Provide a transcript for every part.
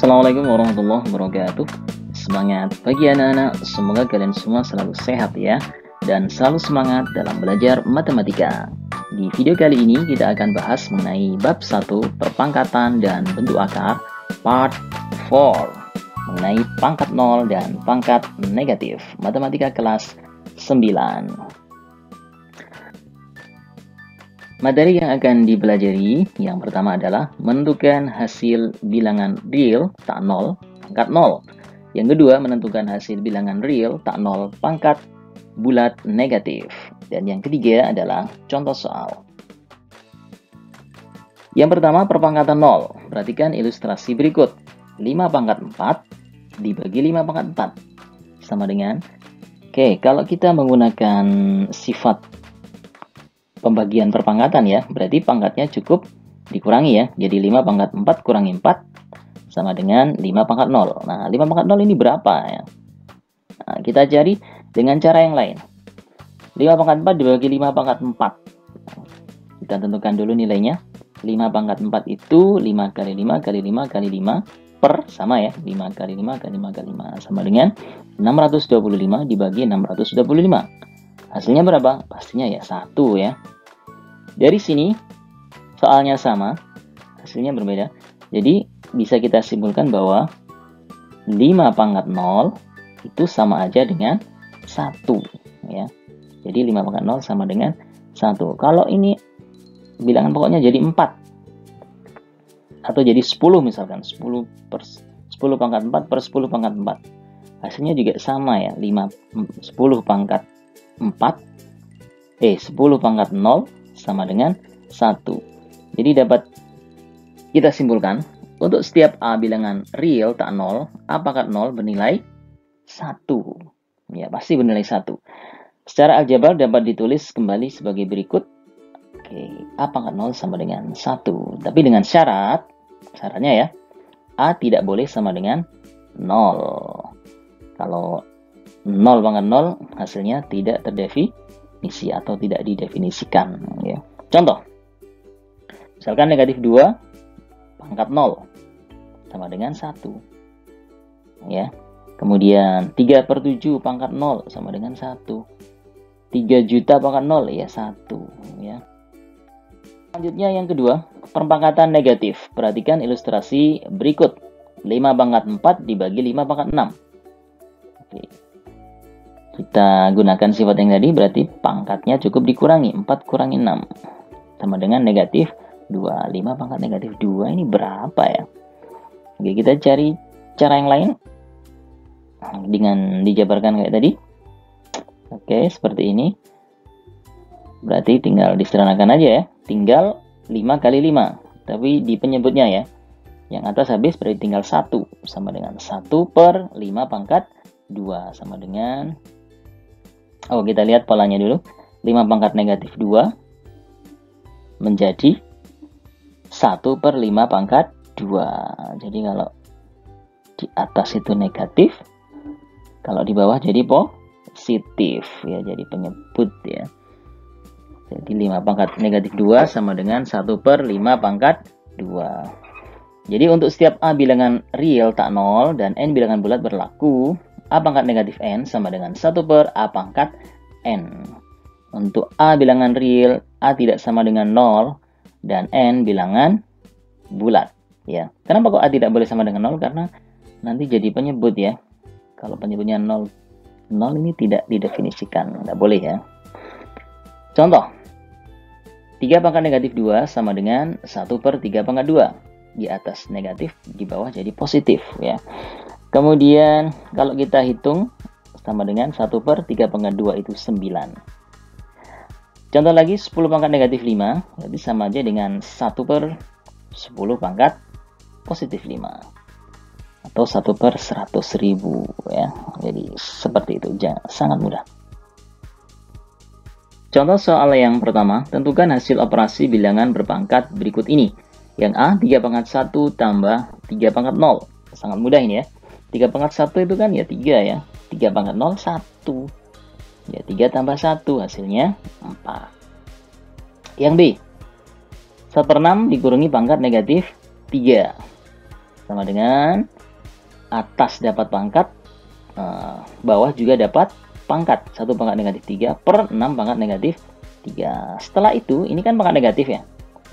Assalamualaikum warahmatullahi wabarakatuh. Semangat pagi anak-anak, semoga kalian semua selalu sehat ya, dan selalu semangat dalam belajar matematika. Di video kali ini kita akan bahas mengenai bab 1 perpangkatan dan bentuk akar part 4, mengenai pangkat 0 dan pangkat negatif, matematika kelas 9. Materi yang akan dipelajari yang pertama adalah menentukan hasil bilangan real tak 0 pangkat 0. Yang kedua, menentukan hasil bilangan real tak 0 pangkat bulat negatif. Dan yang ketiga adalah contoh soal. Yang pertama, perpangkatan 0. Perhatikan ilustrasi berikut. 5 pangkat 4 dibagi 5 pangkat 4 sama dengan, kalau kita menggunakan sifat pembagian perpangkatan ya, berarti pangkatnya cukup dikurangi ya. Jadi 5 pangkat 4 kurangi 4 sama dengan 5 pangkat 0. Nah, 5 pangkat 0 ini berapa ya? Nah, kita cari dengan cara yang lain. 5 pangkat 4 dibagi 5 pangkat 4. Kita tentukan dulu nilainya. 5 pangkat 4 itu 5 kali 5 kali 5 kali 5 per sama ya. 5 kali 5 kali 5 kali 5 sama dengan 625 dibagi 625. Hasilnya berapa? Pastinya ya 1 ya. Dari sini soalnya sama, hasilnya berbeda. Jadi bisa kita simpulkan bahwa 5 pangkat 0 itu sama aja dengan 1 ya. Jadi 5 pangkat 0 sama dengan 1. Kalau ini bilangan pokoknya jadi 4 atau jadi 10 misalkan, 10 pangkat 4 per 10 pangkat 4. Hasilnya juga sama ya, 10 pangkat 10 pangkat 0 sama dengan 1. Jadi dapat kita simpulkan untuk setiap A bilangan real tak 0, A pangkat 0 bernilai 1. Ya, pasti bernilai 1. Secara aljabar dapat ditulis kembali sebagai berikut. A pangkat 0 sama dengan 1. Tapi dengan syaratnya ya, A tidak boleh sama dengan 0. Kalau 0 pangkat 0 hasilnya tidak terdefinisi atau tidak didefinisikan ya. Contoh, misalkan negatif 2 pangkat 0 sama dengan 1 ya. Kemudian 3/7 pangkat 0 sama dengan 1. 3 juta pangkat 0 ya 1 ya. Selanjutnya yang kedua, perpangkatan negatif. Perhatikan ilustrasi berikut. 5 pangkat 4 dibagi 5 pangkat 6. Kita gunakan sifat yang tadi, berarti pangkatnya cukup dikurangi. 4 kurangi 6 sama dengan negatif 2. 5 pangkat negatif 2 ini berapa ya? Oke, kita cari cara yang lain dengan dijabarkan kayak tadi. Oke, seperti ini. Berarti tinggal disederhanakan aja ya. Tinggal 5 kali 5. Tapi di penyebutnya ya. Yang atas habis berarti tinggal 1 sama dengan 1 per 5 pangkat 2 sama dengan, kita lihat polanya dulu. 5 pangkat negatif 2 menjadi 1 per 5 pangkat 2. Jadi kalau di atas itu negatif, kalau di bawah jadi positif ya, jadi penyebut ya. Jadi 5 pangkat negatif 2 sama dengan 1 per 5 pangkat 2. Jadi untuk setiap A bilangan real tak 0 dan N bilangan bulat berlaku, A pangkat negatif N sama dengan 1 per A pangkat N. Untuk A bilangan real, A tidak sama dengan 0 dan N bilangan bulat ya. Kenapa kok A tidak boleh sama dengan 0? Karena nanti jadi penyebut ya. Kalau penyebutnya 0 ini tidak didefinisikan, tidak boleh ya. Contoh, 3 pangkat negatif 2 sama dengan 1 per 3 pangkat 2. Di atas negatif, di bawah jadi positif ya. Kemudian kalau kita hitung sama dengan 1 per 3 pangkat 2 itu 9. Contoh lagi, 10 pangkat negatif 5, jadi sama aja dengan 1 per 10 pangkat positif 5. Atau 1 per 100.000 ya. Jadi seperti itu, sangat mudah. Contoh soal yang pertama, tentukan hasil operasi bilangan berpangkat berikut ini. Yang A, 3 pangkat 1 tambah 3 pangkat 0. Sangat mudah ini ya. 3 pangkat 1 itu kan ya 3 ya. 3 pangkat 0, 1. Ya, 3 tambah 1 hasilnya 4. Yang B, 1/6 dikurangi pangkat negatif 3. sama dengan atas dapat pangkat, bawah juga dapat pangkat. 1 pangkat negatif 3 per 6 pangkat negatif 3. Setelah itu, ini kan pangkat negatif ya.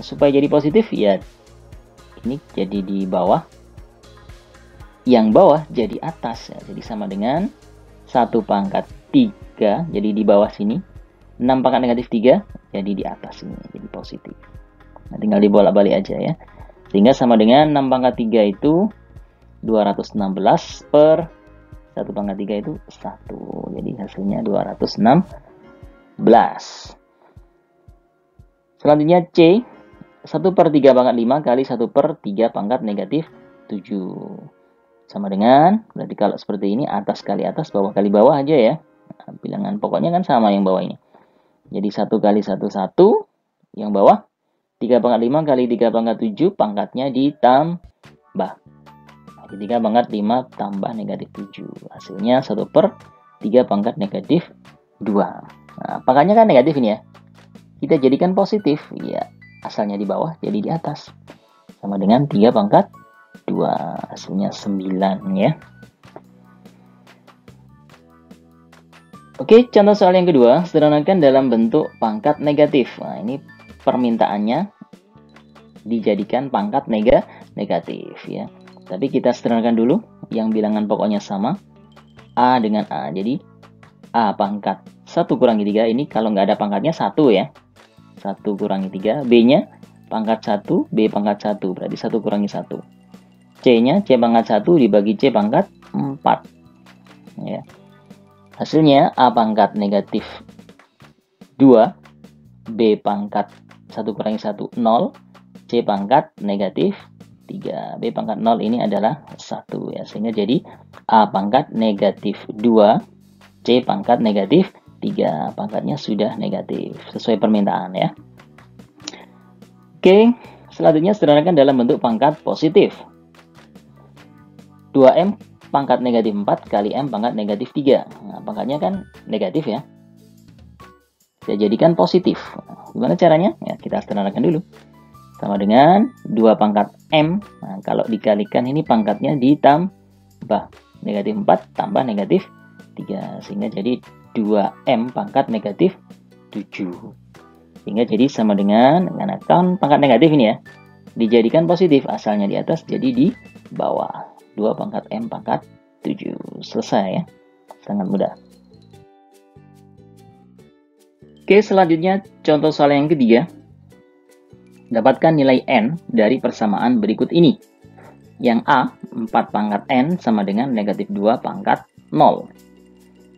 Supaya jadi positif ya, ini jadi di bawah. Yang bawah jadi atas ya. Jadi sama dengan 1 pangkat 3, jadi di bawah sini. 6 pangkat negatif 3, jadi di atas sini, jadi positif. Nah, tinggal dibolak-balik aja ya. Sehingga sama dengan 6 pangkat 3 itu 216 per 1 pangkat 3 itu 1. Jadi hasilnya 216. Selanjutnya C, 1 per 3 pangkat 5 kali 1 per 3 pangkat negatif 7. Sama dengan, berarti kalau seperti ini atas kali atas, bawah kali bawah aja ya. Nah, bilangan pokoknya kan sama yang bawah ini. Jadi 1 kali 1, 1. Yang bawah 3 pangkat 5 kali 3 pangkat 7, pangkatnya ditambah. 3 pangkat 5 tambah negatif 7. Hasilnya 1 per 3 pangkat negatif 2. Nah, pangkatnya kan negatif ini ya. Kita jadikan positif. Ya, asalnya di bawah, jadi di atas. Sama dengan 3 pangkat 2. Hasilnya 9 ya. Oke, contoh soal yang kedua. Sederhanakan dalam bentuk pangkat negatif. Nah, ini permintaannya dijadikan pangkat negatif ya. Tapi kita sederhanakan dulu, yang bilangan pokoknya sama, A dengan A. Jadi A pangkat 1 kurangi 3, ini kalau nggak ada pangkatnya 1 ya. 1 kurangi 3, B-nya pangkat 1, B pangkat 1, berarti 1 kurangi 1. C-nya C pangkat 1 dibagi C pangkat 4. Ya. Hasilnya A pangkat negatif 2, B pangkat 1 kurangi 1, 0, C pangkat negatif 3. B pangkat 0 ini adalah 1 ya. Sehingga jadi A pangkat negatif 2, C pangkat negatif 3. Pangkatnya sudah negatif. Sesuai permintaan ya. Oke, selanjutnya sederhanakan dalam bentuk pangkat positif. 2M pangkat negatif 4 kali M pangkat negatif 3. Nah, pangkatnya kan negatif ya. Saya jadikan positif. Gimana caranya? Ya, kita sederhanakan dulu. Sama dengan 2 pangkat M. Nah, kalau dikalikan ini pangkatnya ditambah. Negatif 4 tambah negatif 3. Sehingga jadi 2M pangkat negatif 7. Sehingga jadi sama dengan kan pangkat negatif ini ya. Dijadikan positif. Asalnya di atas, jadi di bawah. 2 pangkat M pangkat 7. Selesai ya. Sangat mudah. Oke, selanjutnya contoh soal yang ketiga. Dapatkan nilai N dari persamaan berikut ini. Yang A, 4 pangkat N sama dengan negatif 2 pangkat 0.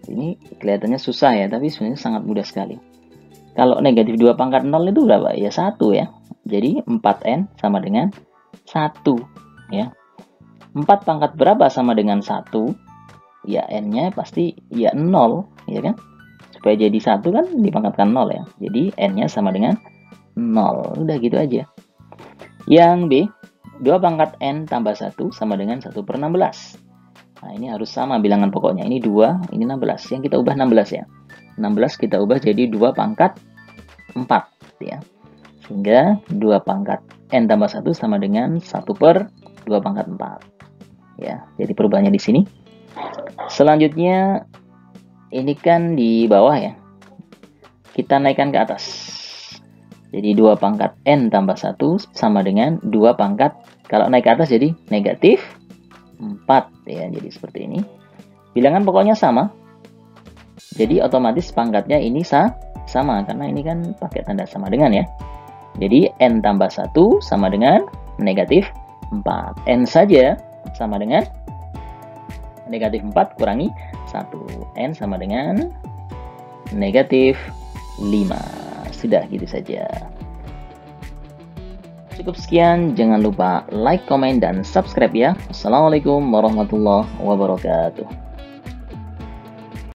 Ini kelihatannya susah ya, tapi sebenarnya sangat mudah sekali. Kalau negatif 2 pangkat 0 itu berapa? Ya 1 ya. Jadi 4N sama dengan 1 ya. 4 pangkat berapa sama dengan 1? Ya N-nya pasti ya 0 ya kan. Supaya jadi 1 kan dipangkatkan 0 ya. Jadi N-nya sama dengan 0. Udah gitu aja. Yang B, 2 pangkat N tambah 1 sama dengan 1 per 16. Nah ini harus sama bilangan pokoknya. Ini 2, ini 16. Yang kita ubah 16 ya. 16 kita ubah jadi 2 pangkat 4 ya. Sehingga 2 pangkat N tambah 1 sama dengan 1 per 2 pangkat 4. Ya, jadi perubahannya di sini. Selanjutnya ini kan di bawah ya. Kita naikkan ke atas. Jadi 2 pangkat N tambah 1 sama dengan 2 pangkat. Kalau naik ke atas jadi negatif 4 ya. Jadi seperti ini. Bilangan pokoknya sama. Jadi otomatis pangkatnya ini sama. Karena ini kan pakai tanda sama dengan ya. Jadi N tambah 1 sama dengan negatif 4. N saja sama dengan negatif 4 kurangi 1. N sama dengan negatif 5. Sudah gitu saja. Cukup sekian. Jangan lupa like, komen, dan subscribe ya. Assalamualaikum warahmatullahi wabarakatuh.